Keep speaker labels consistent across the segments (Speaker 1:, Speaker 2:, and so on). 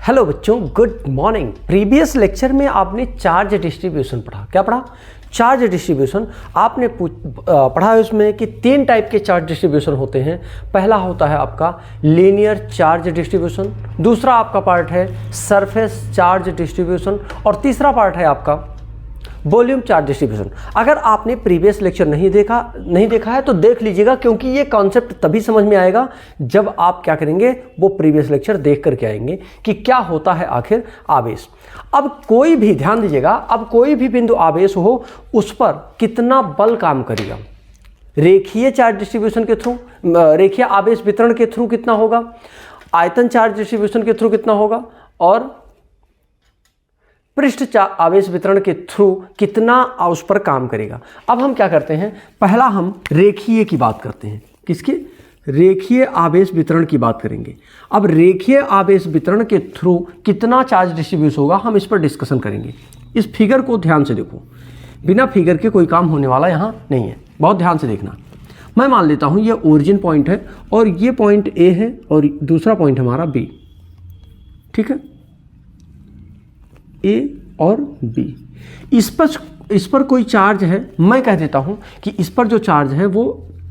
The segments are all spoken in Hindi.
Speaker 1: हेलो बच्चों, गुड मॉर्निंग। प्रीवियस लेक्चर में आपने चार्ज डिस्ट्रीब्यूशन पढ़ा। क्या पढ़ा? Charge distribution. आपने पढ़ा है उसमें कि 3 टाइप के चार्ज डिस्ट्रीब्यूशन होते हैं। पहला होता है आपका लीनियर चार्ज डिस्ट्रीब्यूशन, दूसरा आपका पार्ट है सरफेस चार्ज डिस्ट्रीब्यूशन और तीसरा पार्ट है आपका वॉल्यूम चार्ज डिस्ट्रीब्यूशन। अगर आपने प्रीवियस लेक्चर नहीं देखा है तो देख लीजिएगा, क्योंकि ये कॉन्सेप्ट तभी समझ में आएगा जब आप क्या करेंगे, वो प्रीवियस लेक्चर देख करके आएंगे कि क्या होता है आखिर आवेश। अब कोई भी, ध्यान दीजिएगा, अब कोई भी बिंदु आवेश हो उस पर कितना बल काम करेगा। रेखीय चार्ज डिस्ट्रीब्यूशन के थ्रू, रेखीय आवेश वितरण के थ्रू कितना होगा, आयतन चार्ज डिस्ट्रीब्यूशन के थ्रू कितना होगा और पृष्ठ आवेश वितरण के थ्रू कितना उस पर काम करेगा। अब हम क्या करते हैं, पहला हम रेखीय की बात करते हैं। किसकी? रेखीय आवेश वितरण की बात करेंगे। अब रेखीय आवेश वितरण के थ्रू कितना चार्ज डिस्ट्रीब्यूट होगा, हम इस पर डिस्कशन करेंगे। इस फिगर को ध्यान से देखो, बिना फिगर के कोई काम होने वाला यहाँ नहीं है, बहुत ध्यान से देखना। मैं मान लेता हूँ ये ओरिजिन पॉइंट है और ये पॉइंट ए है और दूसरा पॉइंट हमारा बी, ठीक है, ए और बी। इस पर कोई चार्ज है, मैं कह देता हूं कि इस पर जो चार्ज है वो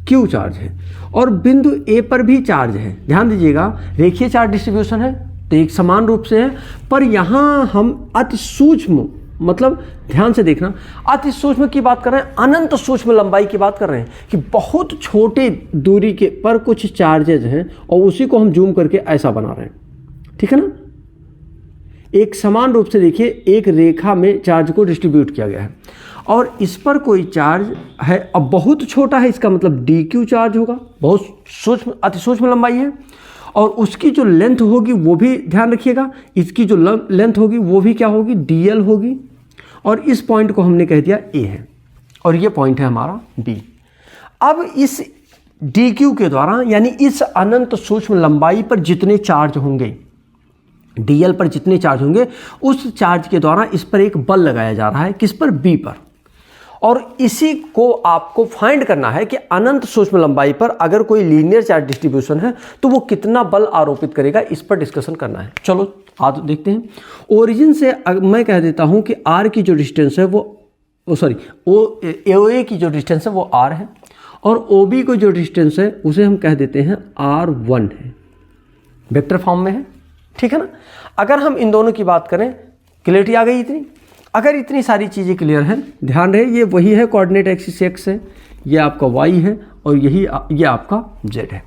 Speaker 1: क्यू चार्ज है और बिंदु ए पर भी चार्ज है। ध्यान दीजिएगा, रेखीय चार्ज डिस्ट्रीब्यूशन है तो एक समान रूप से है, पर यहां हम अति सूक्ष्म, मतलब ध्यान से देखना, अति सूक्ष्म की बात कर रहे हैं, अनंत सूक्ष्म लंबाई की बात कर रहे हैं कि बहुत छोटे दूरी के पर कुछ चार्जेज हैं और उसी को हम जूम करके ऐसा बना रहे हैं, ठीक है ना। एक समान रूप से देखिए, एक रेखा में चार्ज को डिस्ट्रीब्यूट किया गया है और इस पर कोई चार्ज है, अब बहुत छोटा है, इसका मतलब डी क्यू चार्ज होगा, बहुत सूक्ष्म, अति सूक्ष्म लंबाई है और उसकी जो लेंथ होगी वो भी ध्यान रखिएगा, इसकी जो लेंथ होगी वो भी क्या होगी, डी एल होगी और इस पॉइंट को हमने कह दिया ए है और ये पॉइंट है हमारा बी। अब इस डी क्यू के द्वारा, यानी इस अनंत सूक्ष्म लंबाई पर जितने चार्ज होंगे, डीएल पर जितने चार्ज होंगे, उस चार्ज के द्वारा इस पर एक बल लगाया जा रहा है। किस पर? बी पर। और इसी को आपको फाइंड करना है कि अनंत सूक्ष्म लंबाई पर अगर कोई लीनियर चार्ज डिस्ट्रीब्यूशन है तो वो कितना बल आरोपित करेगा, इस पर डिस्कशन करना है। चलो आज देखते हैं। ओरिजिन से मैं कह देता हूं कि आर की जो डिस्टेंस है ओ ए की जो डिस्टेंस है वो आर है और ओ बी को जो डिस्टेंस है उसे हम कह देते हैं R1 है, वेक्टर फॉर्म में है, ठीक है ना। अगर हम इन दोनों की बात करें, क्लियरिटी आ गई इतनी। अगर इतनी सारी चीज़ें क्लियर हैं, ध्यान रहे ये वही है, कोऑर्डिनेट एक्सिस एक्स है, ये आपका वाई है और ये आपका जेड है।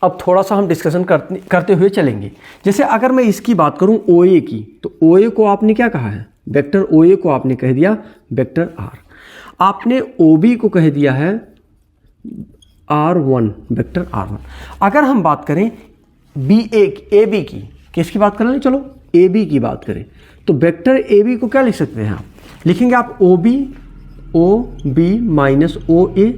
Speaker 1: अब थोड़ा सा हम डिस्कशन करते हुए चलेंगे। जैसे अगर मैं इसकी बात करूं ओ ए की, तो ओ ए को आपने क्या कहा है, वेक्टर ओ ए को आपने कह दिया वेक्टर आर। आपने ओ बी को कह दिया है R1, वेक्टर R1। अगर हम बात करें ए बी की, किसकी बात कर रहे हैं, चलो ए बी की बात करें, तो वेक्टर ए बी को क्या लिख सकते हैं आप, लिखेंगे आप ओ बी माइनस ओ ए,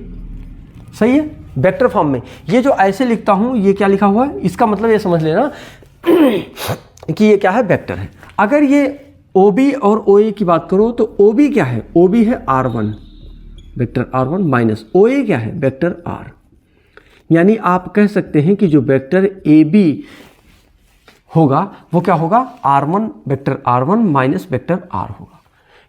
Speaker 1: सही है, वेक्टर फॉर्म में। ये जो ऐसे लिखता हूं, ये क्या लिखा हुआ है, इसका मतलब ये समझ लेना कि ये क्या है, वेक्टर है। अगर ये ओ बी और ओ ए की बात करो तो ओ बी क्या है, ओ बी है R1, vector R1 minus O ए क्या है, वेक्टर R। यानी आप कह सकते हैं कि जो वेक्टर ए बी होगा वो क्या होगा, R1, vector R1 minus vector R होगा।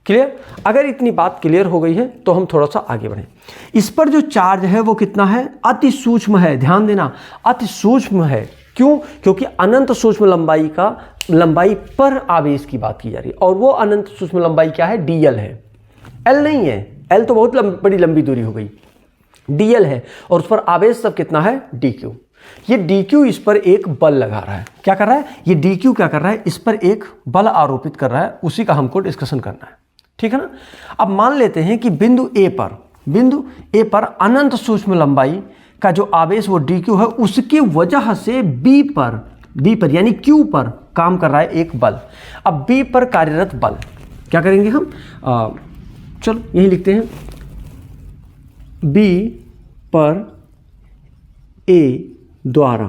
Speaker 1: क्लियर? अगर इतनी बात क्लियर हो गई है तो हम थोड़ा सा आगे बढ़ें। इस पर जो चार्ज है वो कितना है, अति सूक्ष्म है, ध्यान देना, अति सूक्ष्म है। क्यों? क्योंकि अनंत सूक्ष्म लंबाई पर आवेश की बात की जा रही है और वो अनंत सूक्ष्म लंबाई क्या है, डीएल है, एल नहीं है। एल तो बहुत बड़ी लंबी दूरी हो गई, डीएल है और उस पर आवेश सब कितना है, डी क्यू। ये डी क्यू इस पर एक बल लगा रहा है, क्या कर रहा है, ये डी क्यू क्या कर रहा है, इस पर एक बल आरोपित कर रहा है, उसी का हमको डिस्कशन करना है, ठीक है ना। अब मान लेते हैं कि बिंदु ए पर अनंत सूक्ष्म लंबाई का जो आवेश वो डी क्यू है, उसकी वजह से बी पर यानी क्यू पर काम कर रहा है एक बल। अब बी पर कार्यरत बल क्या करेंगे हम, चलो यही लिखते हैं, बी पर ए द्वारा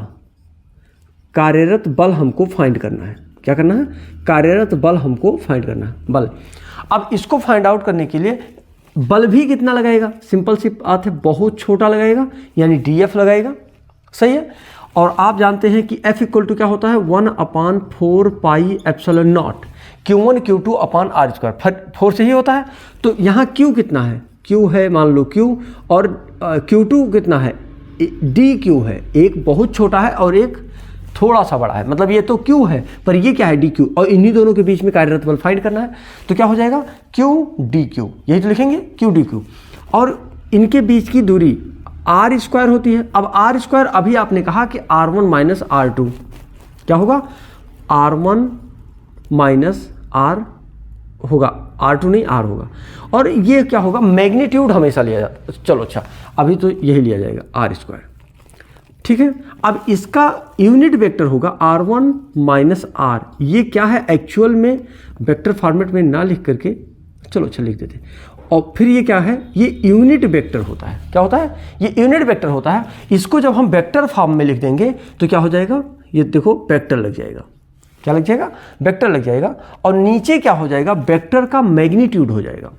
Speaker 1: कार्यरत बल हमको फाइंड करना है। क्या करना है, कार्यरत बल हमको फाइंड करना है, बल। अब इसको फाइंड आउट करने के लिए बल भी कितना लगाएगा, सिंपल सी बात है, बहुत छोटा लगाएगा, यानी डीएफ लगाएगा, सही है। और आप जानते हैं कि F इक्वल टू क्या होता है 1/4 pi epsilon naught Q1 Q2 upon r square, 4 से ही होता है। तो यहाँ Q कितना है, Q है मान लो Q, और Q2 कितना है DQ है, एक बहुत छोटा है और एक थोड़ा सा बड़ा है, मतलब ये तो Q है पर ये क्या है DQ, और इन्हीं दोनों के बीच में कार्यरत बल फाइंड करना है। तो क्या हो जाएगा Q DQ, यही तो लिखेंगे Q DQ, और इनके बीच की दूरी आर स्क्वायर होती है। अब आर स्क्वायर अभी आपने कहा कि R1 माइनस R2 क्या होगा, R1 माइनस R होगा, R2 नहीं R होगा, और ये क्या होगा मैग्नीट्यूड हमेशा लिया जाता है। चलो अच्छा, अभी तो यही लिया जाएगा R स्क्वायर, ठीक है। अब इसका यूनिट वेक्टर होगा R1 माइनस R, ये क्या है एक्चुअल में वेक्टर फॉर्मेट में ना लिख करके, चलो अच्छा लिख देते हैं। और फिर ये क्या है, ये यूनिट वेक्टर होता है, क्या होता है ये यूनिट वेक्टर होता है। इसको जब हम वेक्टर फॉर्म में लिख देंगे तो क्या हो जाएगा, ये देखो वेक्टर लग जाएगा, क्या लग जाएगा वेक्टर लग जाएगा, और नीचे क्या हो जाएगा वेक्टर का मैग्नीट्यूड हो जाएगा,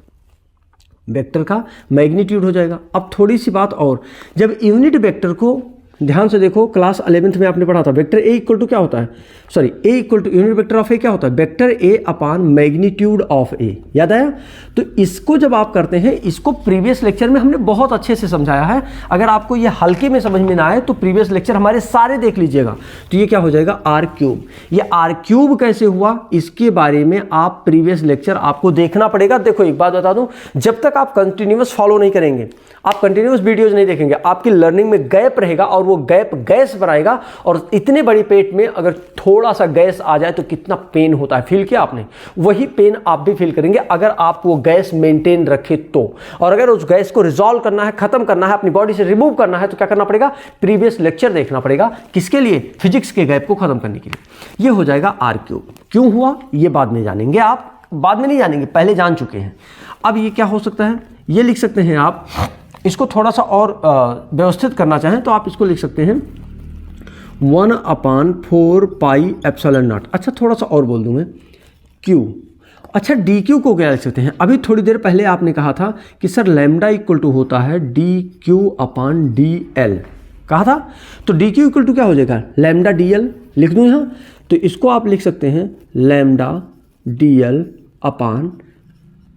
Speaker 1: वेक्टर का मैग्नीट्यूड हो जाएगा। अब थोड़ी सी बात और, जब यूनिट वेक्टर को ध्यान से देखो, क्लास 11th में आपने पढ़ा था वेक्टर ए इक्वल टू क्या होता है, sorry a equal to unit vector of a क्या होता है, vector a upon magnitude of a, याद आया। तो इसको जब आप करते हैं, इसको प्रीवियस लेक्चर में हमने बहुत अच्छे से समझाया है, अगर आपको ये हल्के में समझ में ना आए तो प्रीवियस लेक्चर हमारे सारे देख लीजिएगा। तो ये क्या हो जाएगा आर क्यूब, ये आर क्यूब कैसे हुआ इसके बारे में आप प्रीवियस लेक्चर आपको देखना पड़ेगा। देखो एक बात बता दूं, जब तक आप कंटिन्यूअस फॉलो नहीं करेंगे, आप कंटिन्यूअस वीडियोज नहीं देखेंगे, आपकी लर्निंग में गैप रहेगा और वो गैप गैस बनाएगा, और इतने बड़ी पेट में अगर थोड़ा सा गैस आ जाए तो कितना पेन होता है, फील किया आपने, वही पेन आप भी फील करेंगे अगर आप वो गैस मेंटेन रखे तो। और अगर उस गैस को रिजॉल्व करना है, खत्म करना है, अपनी बॉडी से रिमूव करना है, तो क्या करना पड़ेगा, प्रीवियस लेक्चर देखना पड़ेगा। किसके लिए, फिजिक्स के गैप को खत्म करने के लिए। ये हो जाएगा आर क्यूब। क्यों हुआ ये बाद में जानेंगे, आप बाद में नहीं जानेंगे, पहले जान चुके हैं। अब ये क्या हो सकता है, ये लिख सकते हैं आप, इसको थोड़ा सा और व्यवस्थित करना चाहें तो आप इसको लिख सकते हैं 1/4 पाई एप्सिलॉन नॉट। अच्छा थोड़ा सा और बोल दूं मैं, Q। अच्छा DQ को क्या लिख सकते हैं, अभी थोड़ी देर पहले आपने कहा था कि सर लैम्डा इक्वल टू होता है DQ अपान DL, कहा था। तो DQ इक्वल टू क्या हो जाएगा, लैम्डा DL लिख दूं यहाँ, तो इसको आप लिख सकते हैं lambda DL upon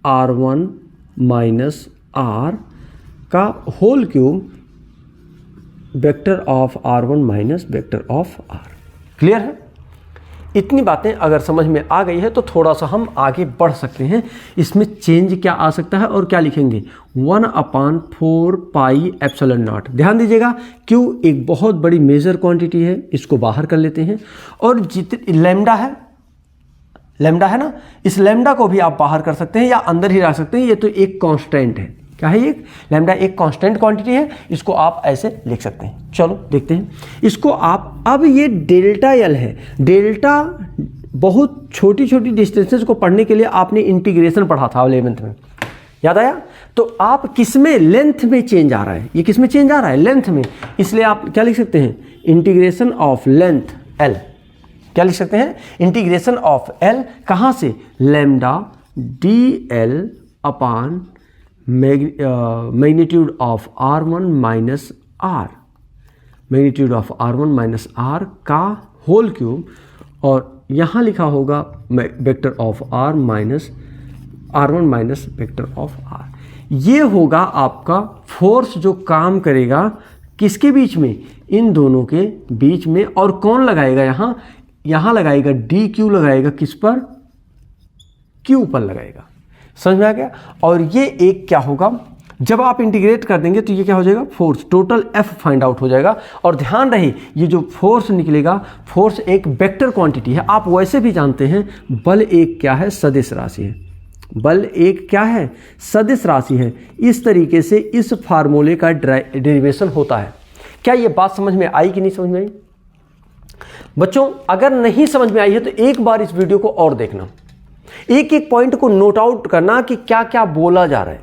Speaker 1: R1 minus R का whole cube vector of R1 minus vector of R। Clear है। इतनी बातें अगर समझ में आ गई है तो थोड़ा सा हम आगे बढ़ सकते हैं। इसमें चेंज क्या आ सकता है और क्या लिखेंगे, 1/4 पाई एप्सिलॉन नॉट। ध्यान दीजिएगा, Q एक बहुत बड़ी मेजर क्वांटिटी है, इसको बाहर कर लेते हैं, और जितनी लैम्डा है, लैम्डा है ना, इस लैम्डा को भी आप बाहर कर सकते हैं या अंदर ही रख सकते हैं। ये तो एक कांस्टेंट है, क्या है, एक लैम्डा एक कांस्टेंट क्वांटिटी है, इसको आप ऐसे लिख सकते हैं। चलो देखते हैं इसको आप। अब ये डेल्टा एल है, डेल्टा बहुत छोटी छोटी डिस्टेंसेस को पढ़ने के लिए आपने इंटीग्रेशन पढ़ा था 11th में, याद आया। तो आप किसमें, लेंथ में चेंज आ रहा है, ये किसमें चेंज आ रहा है, लेंथ में, इसलिए आप क्या लिख सकते हैं, इंटीग्रेशन ऑफ लेंथ एल। क्या लिख सकते हैं, इंटीग्रेशन ऑफ एल, कहाँ से, lambda D L upon magnitude of R1 minus R, magnitude of R1 minus R का होल क्यूब, और यहाँ लिखा होगा vector of R minus R1 minus vector of R। ये होगा आपका फोर्स जो काम करेगा किसके बीच में, इन दोनों के बीच में। और कौन लगाएगा यहाँ, यहाँ लगाएगा DQ लगाएगा, किस पर, Q पर लगाएगा। समझ में आ गया। और ये एक क्या होगा, जब आप इंटीग्रेट कर देंगे तो ये क्या हो जाएगा, force, total F find out हो जाएगा। और ध्यान रहे ये जो फोर्स निकलेगा, फोर्स एक वेक्टर क्वांटिटी है। आप वैसे भी जानते हैं बल एक क्या है, सदिश राशि है। बल एक क्या है, सदिश राशि है। इस तरीके से इस फार्मूले का डेरिवेशन होता है। क्या ये बात समझ में आई कि नहीं समझ में आई बच्चों? अगर नहीं समझ में आई है तो एक बार इस वीडियो को और देखना, एक एक पॉइंट को नोट आउट करना कि क्या क्या बोला जा रहा है,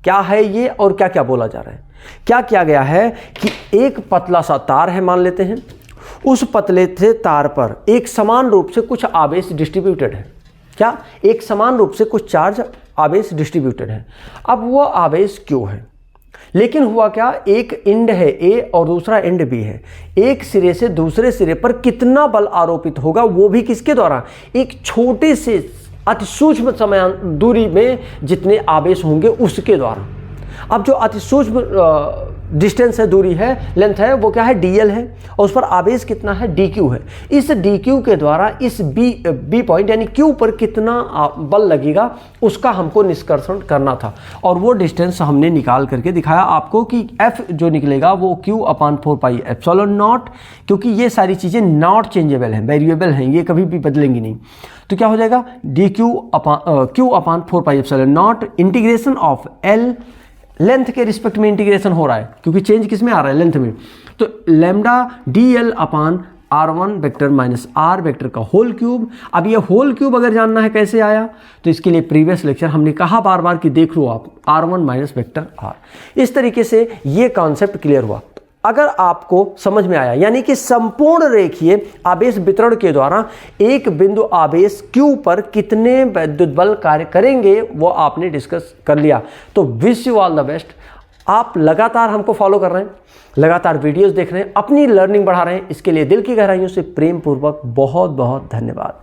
Speaker 1: क्या है ये और क्या क्या बोला जा रहा है। क्या किया गया है कि एक पतला सा तार है मान लेते हैं, उस पतले से तार पर एक समान रूप से कुछ आवेश डिस्ट्रीब्यूटेड है। क्या, एक समान रूप से कुछ चार्ज आवेश डिस्ट्रीब्यूटेड है। अब वो आवेश क्यों है, लेकिन हुआ क्या, एक एंड है ए और दूसरा एंड बी है, एक सिरे से दूसरे सिरे पर कितना बल आरोपित होगा वो भी किसके द्वारा, एक छोटे से अति सूक्ष्म समय दूरी में जितने आवेश होंगे उसके द्वारा। अब जो अति सूक्ष्म डिस्टेंस है, दूरी है, लेंथ है, वो क्या है, dl है, और उस पर आवेश कितना है, dq है। इस dq के द्वारा इस b पॉइंट यानी q पर कितना बल लगेगा उसका हमको निष्कर्षण करना था, और वो डिस्टेंस हमने निकाल करके दिखाया आपको कि f जो निकलेगा वो q/4πε0, क्योंकि ये सारी चीज़ें नॉट चेंजेबल हैं, वेरिएबल हैं, ये कभी भी बदलेंगी नहीं। तो क्या हो जाएगा, q/4πε0 integration of l, length के रिस्पेक्ट में इंटीग्रेशन हो रहा है क्योंकि चेंज किस में आ रहा है, लेंथ में, तो lambda dl/r1 vector minus r vector का होल क्यूब। अब ये होल क्यूब अगर जानना है कैसे आया, तो इसके लिए प्रीवियस लेक्चर हमने कहा बार बार कि देख लो आप, r1 माइनस वेक्टर r। इस तरीके से ये कॉन्सेप्ट क्लियर हुआ। अगर आपको समझ में आया, यानी कि संपूर्ण रेखीय आवेश वितरण के द्वारा एक बिंदु आवेश Q पर कितने विद्युत बल कार्य करेंगे वो आपने डिस्कस कर लिया। तो wish you all the best. आप लगातार हमको फॉलो कर रहे हैं, लगातार वीडियोस देख रहे हैं, अपनी लर्निंग बढ़ा रहे हैं, इसके लिए दिल की गहराइयों से प्रेम पूर्वक बहुत बहुत धन्यवाद।